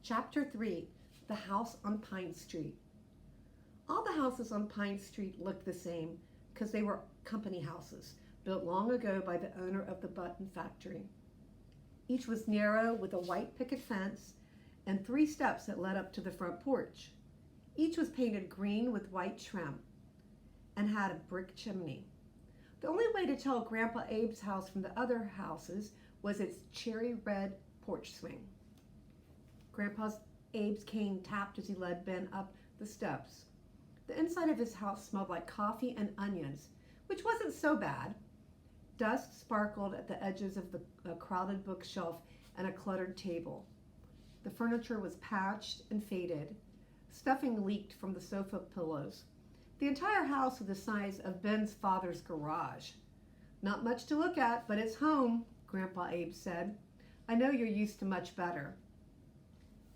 Chapter 3, The House on Pine Street. All the houses on Pine Street looked the same because they were company houses built long ago by the owner of the button factory. Each was narrow with a white picket fence and 3 steps that led up to the front porch. Each was painted green with white trim and had a brick chimney. The only way to tell Grandpa Abe's house from the other houses was its cherry red porch swing. Grandpa Abe's cane tapped as he led Ben up the steps. The inside of his house smelled like coffee and onions, which wasn't so bad. Dust sparkled at the edges of a crowded bookshelf and a cluttered table. The furniture was patched and faded. Stuffing leaked from the sofa pillows. The entire house was the size of Ben's father's garage. "Not much to look at, but it's home," Grandpa Abe said. "I know you're used to much better."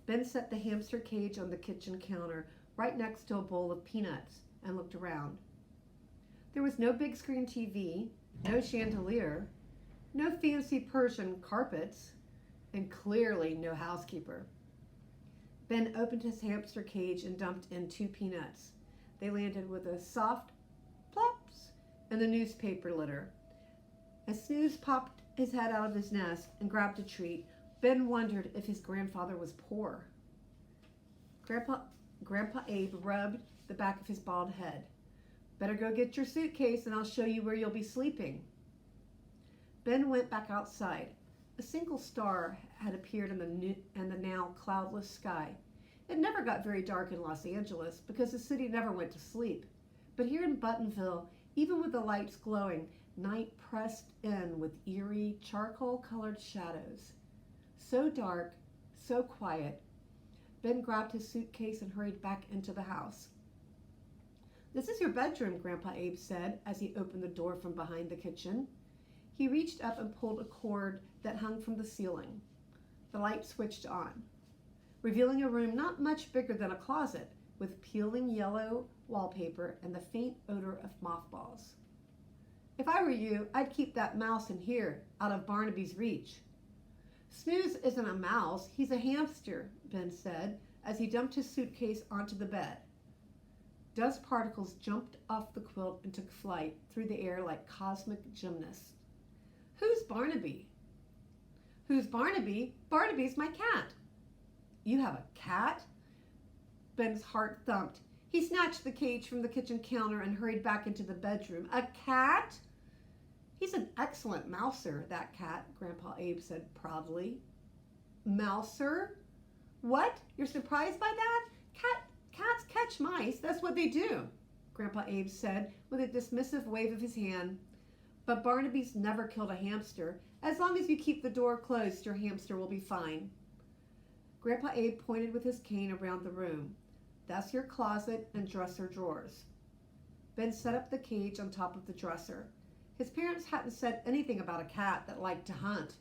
Ben set the hamster cage on the kitchen counter right next to a bowl of peanuts and looked around. There was no big screen TV, no chandelier, no fancy Persian carpets, and clearly no housekeeper. Ben opened his hamster cage and dumped in 2 peanuts. They landed with a soft plops in the newspaper litter. As Snooze popped his head out of his nest and grabbed a treat, Ben wondered if his grandfather was poor. Grandpa Abe rubbed the back of his bald head. "Better go get your suitcase and I'll show you where you'll be sleeping." Ben went back outside. A single star had appeared in the now cloudless sky. It never got very dark in Los Angeles because the city never went to sleep. But here in Buttonville, even with the lights glowing, night pressed in with eerie, charcoal-colored shadows. So dark, so quiet. Ben grabbed his suitcase and hurried back into the house. "This is your bedroom," Grandpa Abe said as he opened the door from behind the kitchen. He reached up and pulled a cord that hung from the ceiling. The light switched on, revealing a room not much bigger than a closet, with peeling yellow wallpaper and the faint odor of mothballs. "If I were you, I'd keep that mouse in here, out of Barnaby's reach." "Snooze isn't a mouse, he's a hamster," Ben said as he dumped his suitcase onto the bed. Dust particles jumped off the quilt and took flight through the air like cosmic gymnasts. "Who's Barnaby?" "Who's Barnaby? Barnaby's my cat." "You have a cat?" Ben's heart thumped. He snatched the cage from the kitchen counter and hurried back into the bedroom. "A cat?" "He's an excellent mouser, that cat," Grandpa Abe said proudly. "Mouser? What? You're surprised by that? Cats catch mice. That's what they do," Grandpa Abe said with a dismissive wave of his hand. "But Barnaby's never killed a hamster. As long as you keep the door closed, your hamster will be fine." Grandpa Abe pointed with his cane around the room. "That's your closet and dresser drawers." Ben set up the cage on top of the dresser. His parents hadn't said anything about a cat that liked to hunt.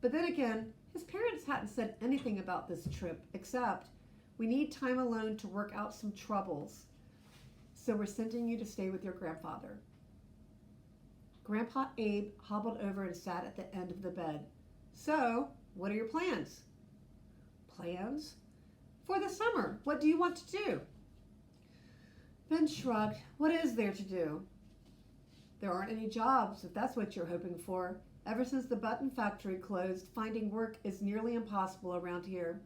But then again, his parents hadn't said anything about this trip except, "We need time alone to work out some troubles, so we're sending you to stay with your grandfather." Grandpa Abe hobbled over and sat at the end of the bed. "So, what are your plans?" "Plans? For the summer. What do you want to do?" Ben shrugged. "What is there to do?" "There aren't any jobs, if that's what you're hoping for. Ever since the button factory closed, finding work is nearly impossible around here."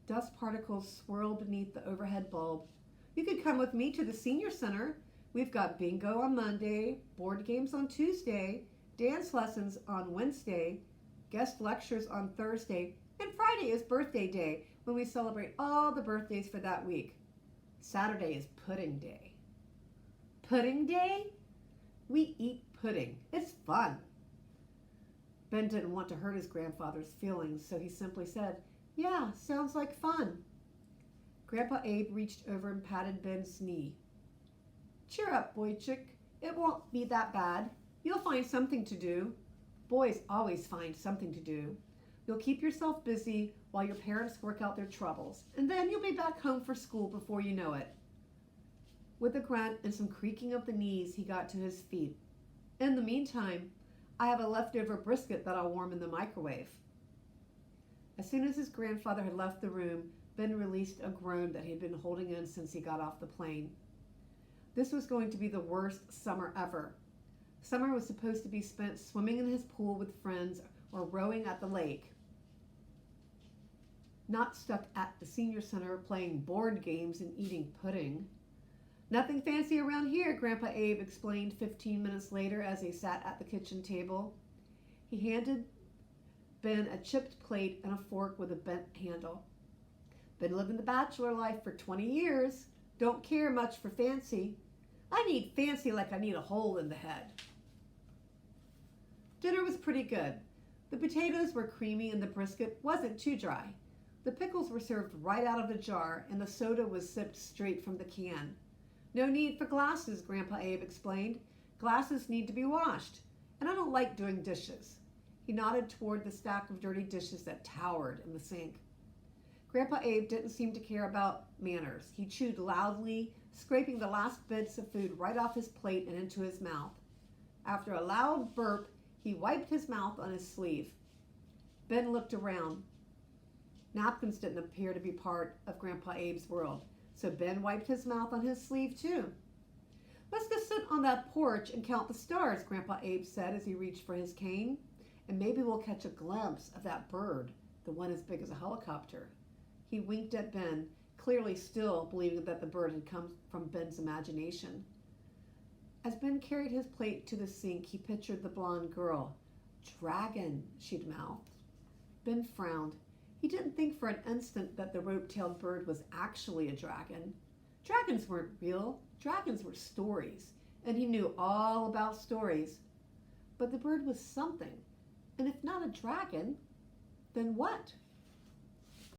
Dust particles swirled beneath the overhead bulb. "You could come with me to the senior center. We've got bingo on Monday, board games on Tuesday, dance lessons on Wednesday, guest lectures on Thursday, and Friday is birthday day when we celebrate all the birthdays for that week. Saturday is pudding day." "Pudding day?" "We eat pudding. It's fun." Ben didn't want to hurt his grandfather's feelings, so he simply said, "Yeah, sounds like fun." Grandpa Abe reached over and patted Ben's knee. "Cheer up, boy chick. It won't be that bad. You'll find something to do. Boys always find something to do. You'll keep yourself busy while your parents work out their troubles, and then you'll be back home for school before you know it." With a grunt and some creaking of the knees, he got to his feet. "In the meantime, I have a leftover brisket that I'll warm in the microwave." As soon as his grandfather had left the room, Ben released a groan that he had been holding in since he got off the plane. This was going to be the worst summer ever. Summer was supposed to be spent swimming in his pool with friends or rowing at the lake, not stuck at the senior center playing board games and eating pudding. Nothing fancy around here, Grandpa Abe explained 15 minutes later as they sat at the kitchen table. He handed Ben a chipped plate and a fork with a bent handle. Been living the bachelor life for 20 years. Don't care much for fancy. I need fancy like I need a hole in the head. Dinner was pretty good. The potatoes were creamy and the brisket wasn't too dry. The pickles were served right out of the jar and the soda was sipped straight from the can. No need for glasses, Grandpa Abe explained. Glasses need to be washed, and I don't like doing dishes. He nodded toward the stack of dirty dishes that towered in the sink. Grandpa Abe didn't seem to care about manners. He chewed loudly, scraping the last bits of food right off his plate and into his mouth. After a loud burp, he wiped his mouth on his sleeve. Ben looked around. Napkins didn't appear to be part of Grandpa Abe's world, so Ben wiped his mouth on his sleeve too. Let's go sit on that porch and count the stars, Grandpa Abe said as he reached for his cane, and maybe we'll catch a glimpse of that bird, the one as big as a helicopter. He winked at Ben, clearly still believing that the bird had come from Ben's imagination. As Ben carried his plate to the sink, he pictured the blonde girl. Dragon, she'd mouthed. Ben frowned. He didn't think for an instant that the rope-tailed bird was actually a dragon. Dragons weren't real. Dragons were stories, and he knew all about stories. But the bird was something, and if not a dragon, then what?